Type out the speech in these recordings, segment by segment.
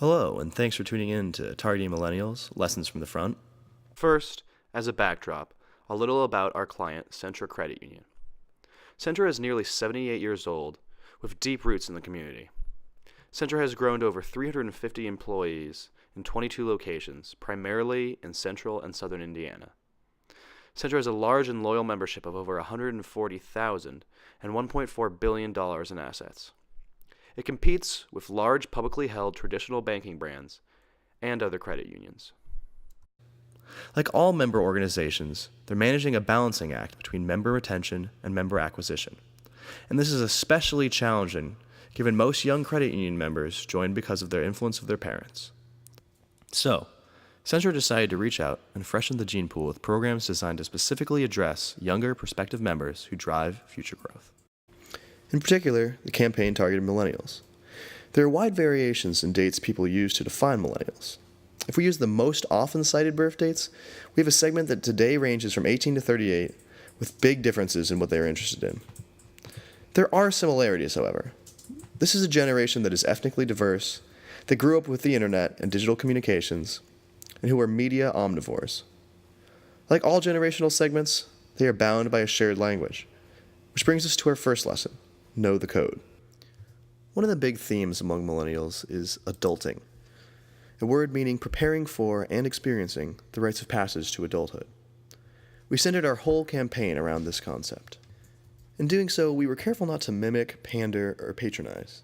Hello, and thanks for tuning in to Targeting Millennials, Lessons from the Front. First, as a backdrop, a little about our client, Centra Credit Union. Centra is nearly 78 years old, with deep roots in the community. Centra has grown to over 350 employees in 22 locations, primarily in central and southern Indiana. Centra has a large and loyal membership of over 140,000 and $1.4 billion in assets. It competes with large publicly held traditional banking brands and other credit unions. Like all member organizations, they're managing a balancing act between member retention and member acquisition. And this is especially challenging given most young credit union members join because of their influence of their parents. So, Centra decided to reach out and freshen the gene pool with programs designed to specifically address younger prospective members who drive future growth. In particular, the campaign targeted millennials. There are wide variations in dates people use to define millennials. If we use the most often cited birth dates, we have a segment that today ranges from 18 to 38, with big differences in what they are interested in. There are similarities, however. This is a generation that is ethnically diverse, that grew up with the internet and digital communications, and who are media omnivores. Like all generational segments, they are bound by a shared language. Which brings us to our first lesson: know the code. One of the big themes among millennials is adulting, a word meaning preparing for and experiencing the rites of passage to adulthood. We centered our whole campaign around this concept. In doing so, we were careful not to mimic, pander, or patronize.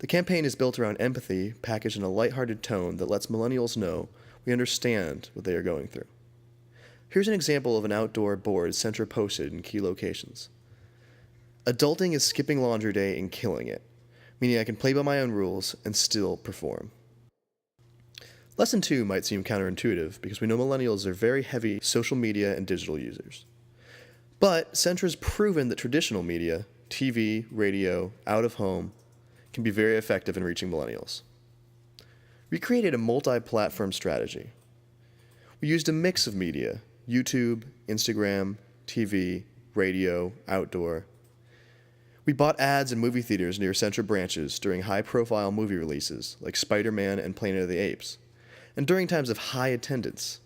The campaign is built around empathy, packaged in a lighthearted tone that lets millennials know we understand what they are going through. Here's an example of an outdoor board Centra posted in key locations. Adulting is skipping laundry day and killing it, meaning I can play by my own rules and still perform. Lesson 2 might seem counterintuitive because we know millennials are very heavy social media and digital users. But Centra's proven that traditional media, TV, radio, out of home, can be very effective in reaching millennials. We created a multi-platform strategy. We used a mix of media: YouTube, Instagram, TV, radio, outdoor. We bought ads in movie theaters near Centra branches during high-profile movie releases like Spider-Man and Planet of the Apes, and during times of high attendance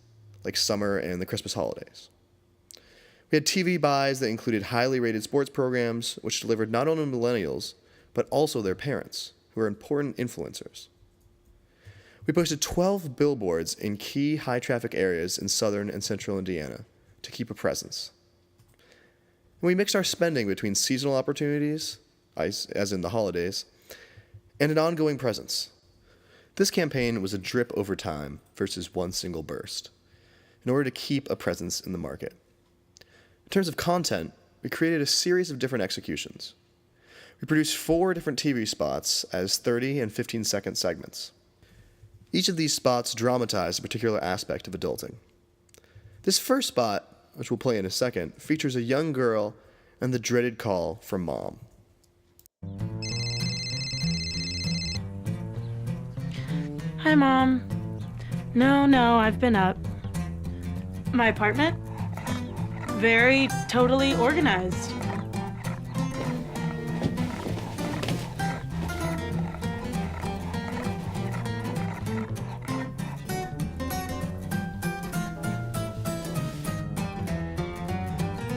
like summer and the Christmas holidays. We had TV buys that included highly rated sports programs, which delivered not only millennials, but also their parents, who are important influencers. We posted 12 billboards in key high-traffic areas in southern and central Indiana to keep a presence. And we mixed our spending between seasonal opportunities, as in the holidays, and an ongoing presence. This campaign was a drip over time versus one single burst, in order to keep a presence in the market. In terms of content, we created a series of different executions. We produced 4 different TV spots as 30 and 15-second segments. Each of these spots dramatized a particular aspect of adulting. This first spot, which we'll play in a second, features a young girl and the dreaded call from mom. Hi, Mom. No, I've been up. My apartment? Very totally organized.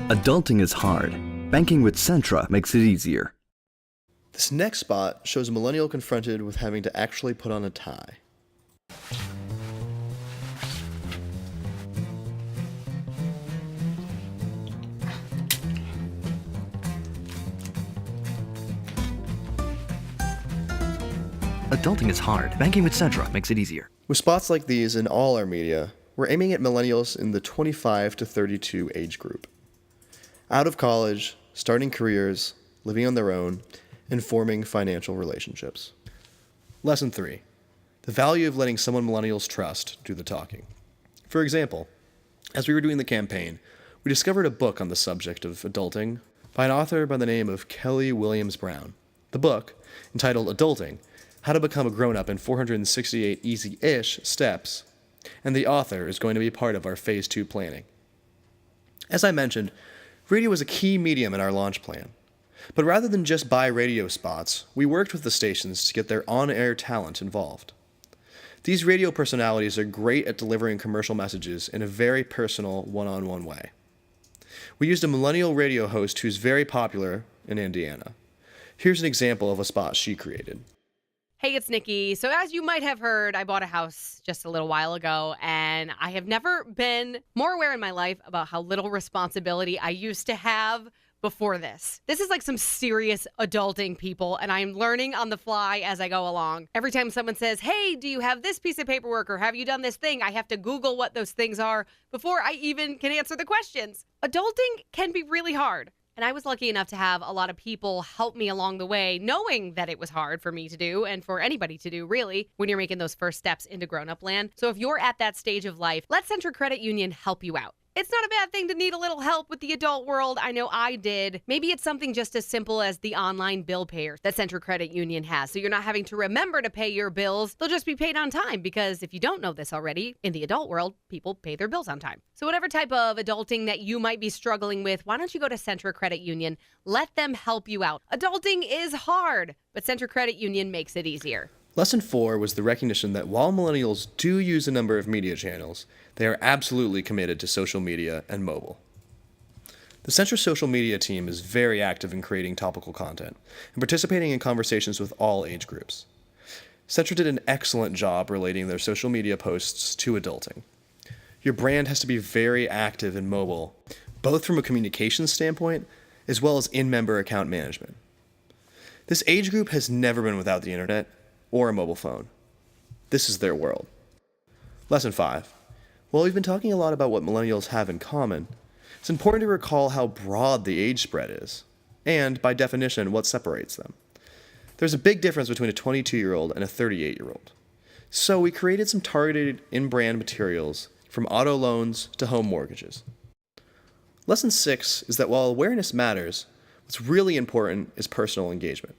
Adulting is hard. Banking with Centra makes it easier. This next spot shows a millennial confronted with having to actually put on a tie. Adulting is hard. Banking with Centra makes it easier. With spots like these in all our media, we're aiming at millennials in the 25 to 32 age group. Out of college, starting careers, living on their own, and forming financial relationships. Lesson 3. The value of letting someone millennials trust do the talking. For example, as we were doing the campaign, we discovered a book on the subject of adulting by an author by the name of Kelly Williams Brown. The book, entitled Adulting: How to Become a Grown-Up in 468 Easy-ish Steps, and the author is going to be part of our Phase 2 planning. As I mentioned, radio was a key medium in our launch plan. But rather than just buy radio spots, we worked with the stations to get their on-air talent involved. These radio personalities are great at delivering commercial messages in a very personal, one-on-one way. We used a millennial radio host who's very popular in Indiana. Here's an example of a spot she created. Hey, it's Nikki. So as you might have heard, I bought a house just a little while ago, and I have never been more aware in my life about how little responsibility I used to have before this. This is like some serious adulting, people, and I'm learning on the fly as I go along. Every time someone says, hey, do you have this piece of paperwork or have you done this thing? I have to Google what those things are before I even can answer the questions. Adulting can be really hard. And I was lucky enough to have a lot of people help me along the way, knowing that it was hard for me to do and for anybody to do, really, when you're making those first steps into grown-up land. So if you're at that stage of life, let Centra Credit Union help you out. It's not a bad thing to need a little help with the adult world. I know I did. Maybe it's something just as simple as the online bill payer that Centra Credit Union has. So you're not having to remember to pay your bills. They'll just be paid on time because if you don't know this already, in the adult world, people pay their bills on time. So whatever type of adulting that you might be struggling with, why don't you go to Centra Credit Union? Let them help you out. Adulting is hard, but Centra Credit Union makes it easier. Lesson 4 was the recognition that while millennials do use a number of media channels, they are absolutely committed to social media and mobile. The Centra social media team is very active in creating topical content and participating in conversations with all age groups. Centra did an excellent job relating their social media posts to adulting. Your brand has to be very active and mobile, both from a communications standpoint as well as in-member account management. This age group has never been without the internet or a mobile phone. This is their world. Lesson 5. While we've been talking a lot about what millennials have in common, it's important to recall how broad the age spread is, and, by definition, what separates them. There's a big difference between a 22-year-old and a 38-year-old. So we created some targeted in-brand materials from auto loans to home mortgages. Lesson 6 is that while awareness matters, what's really important is personal engagement.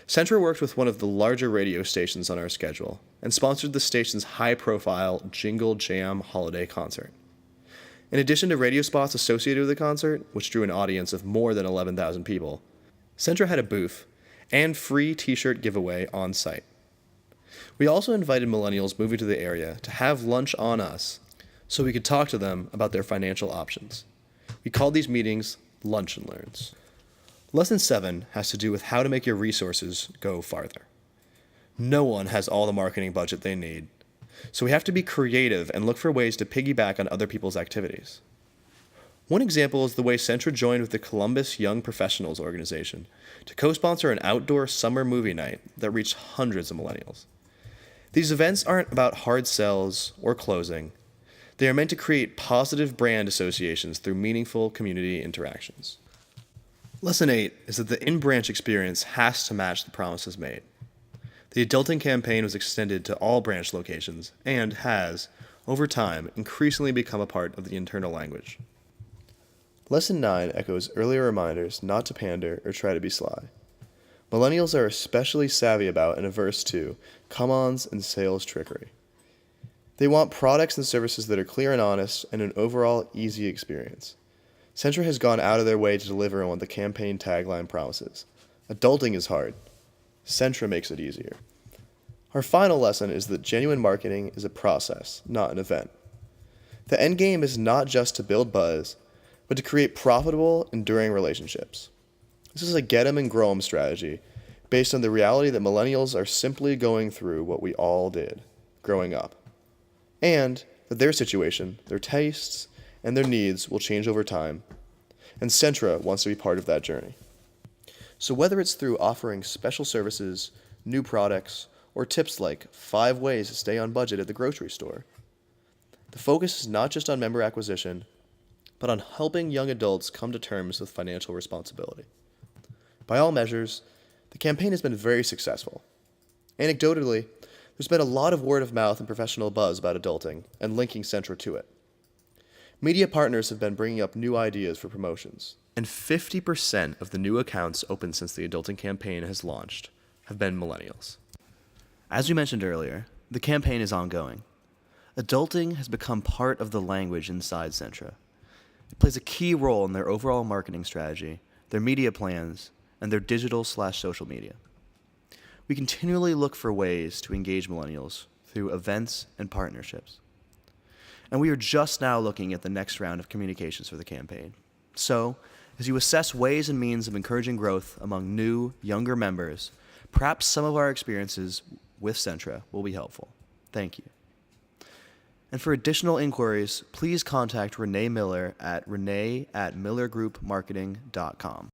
Centra worked with one of the larger radio stations on our schedule and sponsored the station's high-profile Jingle Jam holiday concert. In addition to radio spots associated with the concert, which drew an audience of more than 11,000 people, Centra had a booth and free t-shirt giveaway on site. We also invited millennials moving to the area to have lunch on us so we could talk to them about their financial options. We called these meetings Lunch and Learns. Lesson 7 has to do with how to make your resources go farther. No one has all the marketing budget they need, so we have to be creative and look for ways to piggyback on other people's activities. One example is the way Centra joined with the Columbus Young Professionals organization to co-sponsor an outdoor summer movie night that reached hundreds of millennials. These events aren't about hard sells or closing. They are meant to create positive brand associations through meaningful community interactions. Lesson 8 is that the in-branch experience has to match the promises made. The adulting campaign was extended to all branch locations and has, over time, increasingly become a part of the internal language. Lesson 9 echoes earlier reminders not to pander or try to be sly. Millennials are especially savvy about and averse to come-ons and sales trickery. They want products and services that are clear and honest and an overall easy experience. Centra has gone out of their way to deliver on what the campaign tagline promises. Adulting is hard. Centra makes it easier. Our final lesson is that genuine marketing is a process, not an event. The end game is not just to build buzz, but to create profitable, enduring relationships. This is a get 'em and grow 'em strategy based on the reality that millennials are simply going through what we all did, growing up, and that their situation, their tastes, and their needs will change over time, and Centra wants to be part of that journey. So whether it's through offering special services, new products, or tips like 5 ways to stay on budget at the grocery store, the focus is not just on member acquisition, but on helping young adults come to terms with financial responsibility. By all measures, the campaign has been very successful. Anecdotally, there's been a lot of word of mouth and professional buzz about adulting and linking Centra to it. Media partners have been bringing up new ideas for promotions, and 50% of the new accounts opened since the adulting campaign has launched have been millennials. As we mentioned earlier, the campaign is ongoing. Adulting has become part of the language inside Centra. It plays a key role in their overall marketing strategy, their media plans, and their digital/social media. We continually look for ways to engage millennials through events and partnerships. And we are just now looking at the next round of communications for the campaign. So, as you assess ways and means of encouraging growth among new, younger members, perhaps some of our experiences with Centra will be helpful. Thank you. And for additional inquiries, please contact Renee Miller at renee@millergroupmarketing.com.